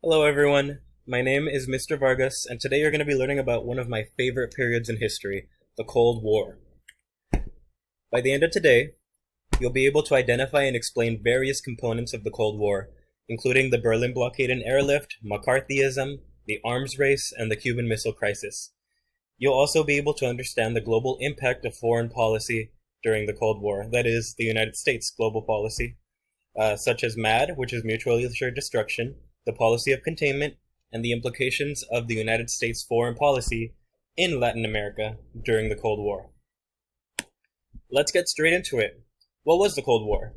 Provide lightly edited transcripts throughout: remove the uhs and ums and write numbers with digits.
Hello everyone, my name is Mr. Vargas, and today you're going to be learning about one of my favorite periods in history, the Cold War. By the end of today, you'll be able to identify and explain various components of the Cold War, including the Berlin Blockade and Airlift, McCarthyism, the arms race, and the Cuban Missile Crisis. You'll also be able to understand the global impact of foreign policy during the Cold War, that is, the United States global policy, such as M.A.D, which is mutually assured destruction, the policy of containment, and the implications of the United States foreign policy in Latin America during the Cold War. Let's get straight into it. What was the Cold War?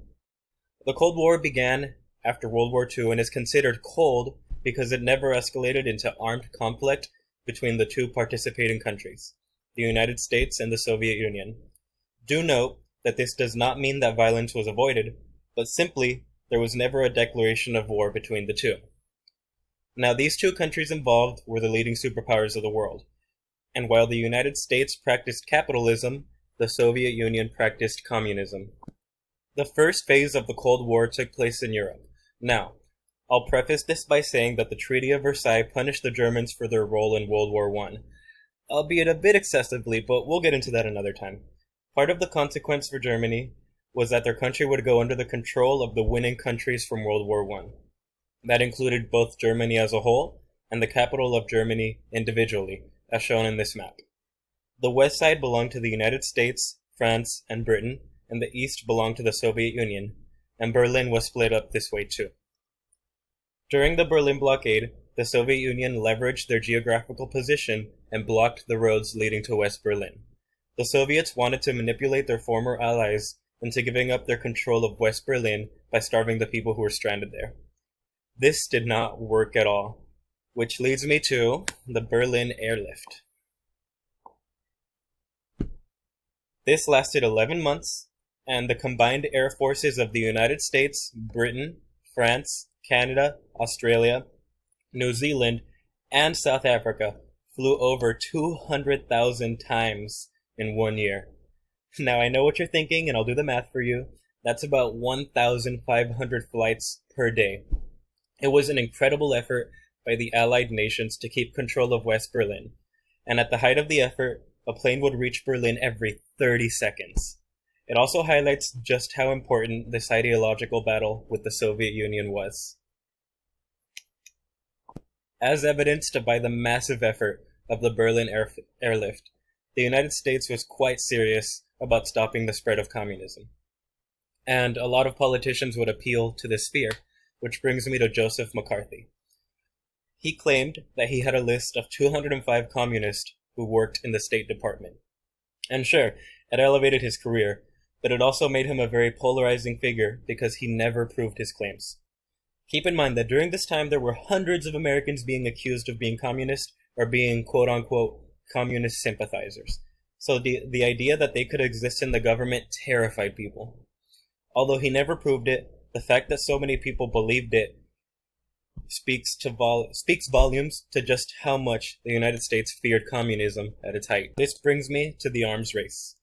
The Cold War began after World War II and is considered cold because it never escalated into armed conflict between the two participating countries, the United States and the Soviet Union. Do note that this does not mean that violence was avoided, but simply there was never a declaration of war between the two. Now, these two countries involved were the leading superpowers of the world, and while the United States practiced capitalism, the Soviet Union practiced communism. The first phase of the Cold War took place in Europe. Now, I'll preface this by saying that the Treaty of Versailles punished the Germans for their role in World War I, albeit a bit excessively, but we'll get into that another time. Part of the consequence for Germany was that their country would go under the control of the winning countries from World War I. That included both Germany as a whole and the capital of Germany individually, as shown in this map. The west side belonged to the United States, France, and Britain, and the east belonged to the Soviet Union, and Berlin was split up this way too. During the Berlin Blockade, the Soviet Union leveraged their geographical position and blocked the roads leading to West Berlin. The Soviets wanted to manipulate their former allies into giving up their control of West Berlin by starving the people who were stranded there. This did not work at all, which leads me to the Berlin Airlift. This lasted 11 months, and the combined air forces of the United States, Britain, France, Canada, Australia, New Zealand, and South Africa flew over 200,000 times in 1 year. Now, I know what you're thinking, and I'll do the math for you. That's about 1,500 flights per day. It was an incredible effort by the Allied nations to keep control of West Berlin, and at the height of the effort, a plane would reach Berlin every 30 seconds. It also highlights just how important this ideological battle with the Soviet Union was. As evidenced by the massive effort of the Berlin Airlift, the United States was quite serious about stopping the spread of communism. And a lot of politicians would appeal to this fear, which brings me to Joseph McCarthy. He claimed that he had a list of 205 communists who worked in the State Department. And sure, it elevated his career, but it also made him a very polarizing figure because he never proved his claims. Keep in mind that during this time there were hundreds of Americans being accused of being communist or being quote-unquote communist sympathizers. So the idea that they could exist in the government terrified people. Although he never proved it, the fact that so many people believed it speaks volumes to just how much the United States feared communism at its height. This brings me to the arms race.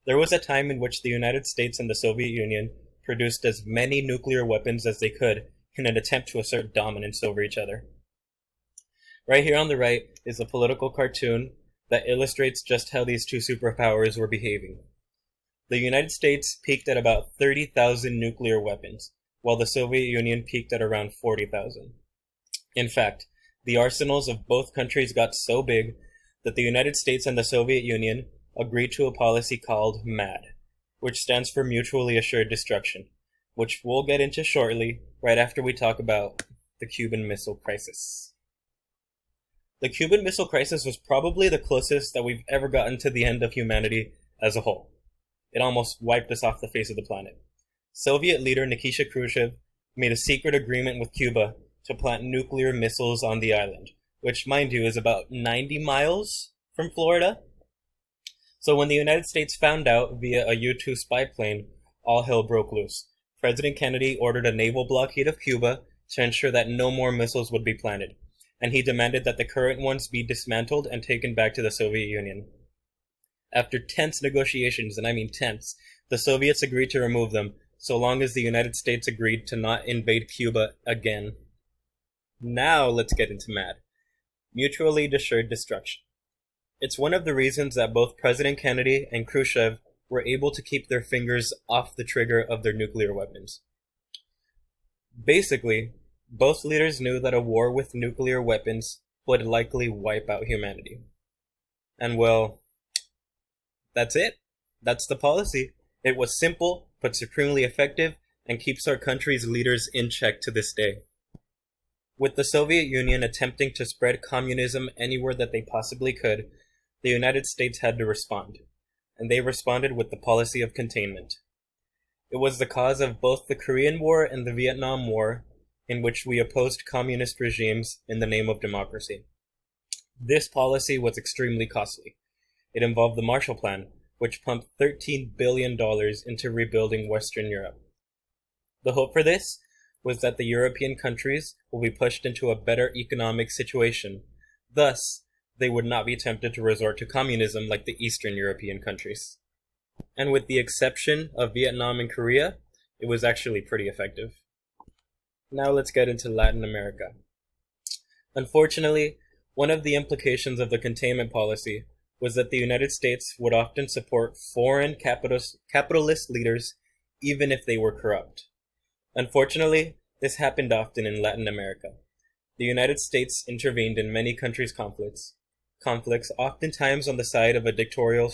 There was a time in which the United States and the Soviet Union produced as many nuclear weapons as they could in an attempt to assert dominance over each other. Right here on the right is a political cartoon that illustrates just how these two superpowers were behaving. The United States peaked at about 30,000 nuclear weapons, while the Soviet Union peaked at around 40,000. In fact, the arsenals of both countries got so big that the United States and the Soviet Union agreed to a policy called M.A.D, which stands for Mutually Assured Destruction, which we'll get into shortly, right after we talk about the Cuban Missile Crisis. The Cuban Missile Crisis was probably the closest that we've ever gotten to the end of humanity as a whole. It almost wiped us off the face of the planet. Soviet leader Nikita Khrushchev made a secret agreement with Cuba to plant nuclear missiles on the island, which, mind you, is about 90 miles from Florida. So when the United States found out via a U-2 spy plane, all hell broke loose. President Kennedy ordered a naval blockade of Cuba to ensure that no more missiles would be planted, and he demanded that the current ones be dismantled and taken back to the Soviet Union. After tense negotiations, and I mean tense, the Soviets agreed to remove them, so long as the United States agreed to not invade Cuba again. Now let's get into M.A.D. Mutually Assured Destruction. It's one of the reasons that both President Kennedy and Khrushchev were able to keep their fingers off the trigger of their nuclear weapons. Basically, both leaders knew that a war with nuclear weapons would likely wipe out humanity. And well, that's it. That's the policy. It was simple, but supremely effective, and keeps our country's leaders in check to this day. With the Soviet Union attempting to spread communism anywhere that they possibly could, the United States had to respond, and they responded with the policy of containment. It was the cause of both the Korean War and the Vietnam War, in which we opposed communist regimes in the name of democracy. This policy was extremely costly. It involved the Marshall Plan, which pumped $13 billion into rebuilding Western Europe. The hope for this was that the European countries will be pushed into a better economic situation. Thus, they would not be tempted to resort to communism like the Eastern European countries. And with the exception of Vietnam and Korea, it was actually pretty effective. Now let's get into Latin America. Unfortunately, one of the implications of the containment policy was that the United States would often support foreign capitalist leaders even if they were corrupt. Unfortunately, this happened often in Latin America. The United States intervened in many countries' conflicts oftentimes on the side of a dictatorial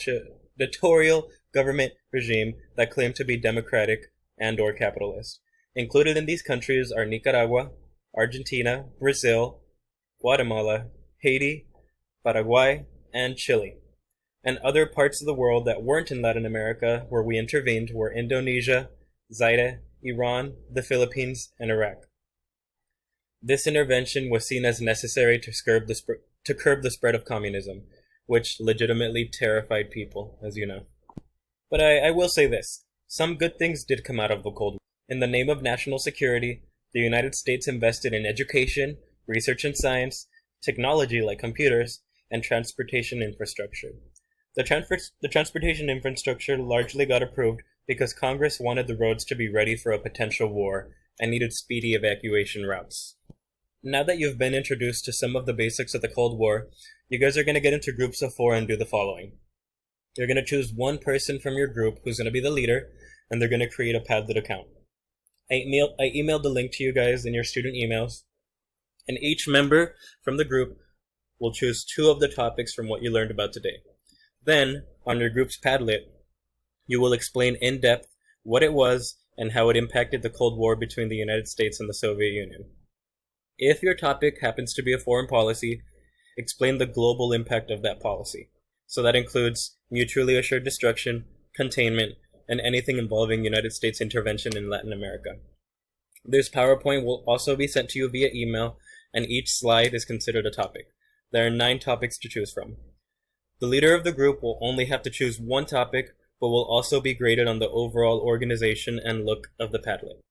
government regime that claimed to be democratic and/or capitalist. Included in these countries are Nicaragua, Argentina, Brazil, Guatemala, Haiti, Paraguay, and Chile. And other parts of the world that weren't in Latin America where we intervened were Indonesia, Zaire, Iran, the Philippines, and Iraq. This intervention was seen as necessary to curb the spread of communism, which legitimately terrified people, as you know. But I will say this. Some good things did come out of the Cold War. In the name of national security, the United States invested in education, research and science, technology like computers, and transportation infrastructure. The transportation infrastructure largely got approved because Congress wanted the roads to be ready for a potential war and needed speedy evacuation routes. Now that you've been introduced to some of the basics of the Cold War, you guys are going to get into groups of 4 and do the following. You're going to choose one person from your group who's going to be the leader, and they're going to create a Padlet account. I emailed the link to you guys in your student emails, and each member from the group will choose 2 of the topics from what you learned about today. Then, on your group's Padlet, you will explain in depth what it was and how it impacted the Cold War between the United States and the Soviet Union. If your topic happens to be a foreign policy, explain the global impact of that policy. So that includes mutually assured destruction, containment, and anything involving United States intervention in Latin America. This PowerPoint will also be sent to you via email, and each slide is considered a topic. There are 9 topics to choose from. The leader of the group will only have to choose one topic, but will also be graded on the overall organization and look of the Padlet.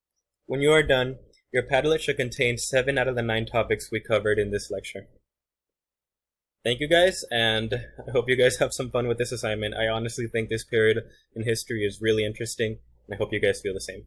When you are done, your Padlet should contain 7 out of the 9 topics we covered in this lecture. Thank you guys, and I hope you guys have some fun with this assignment. I honestly think this period in history is really interesting, and I hope you guys feel the same.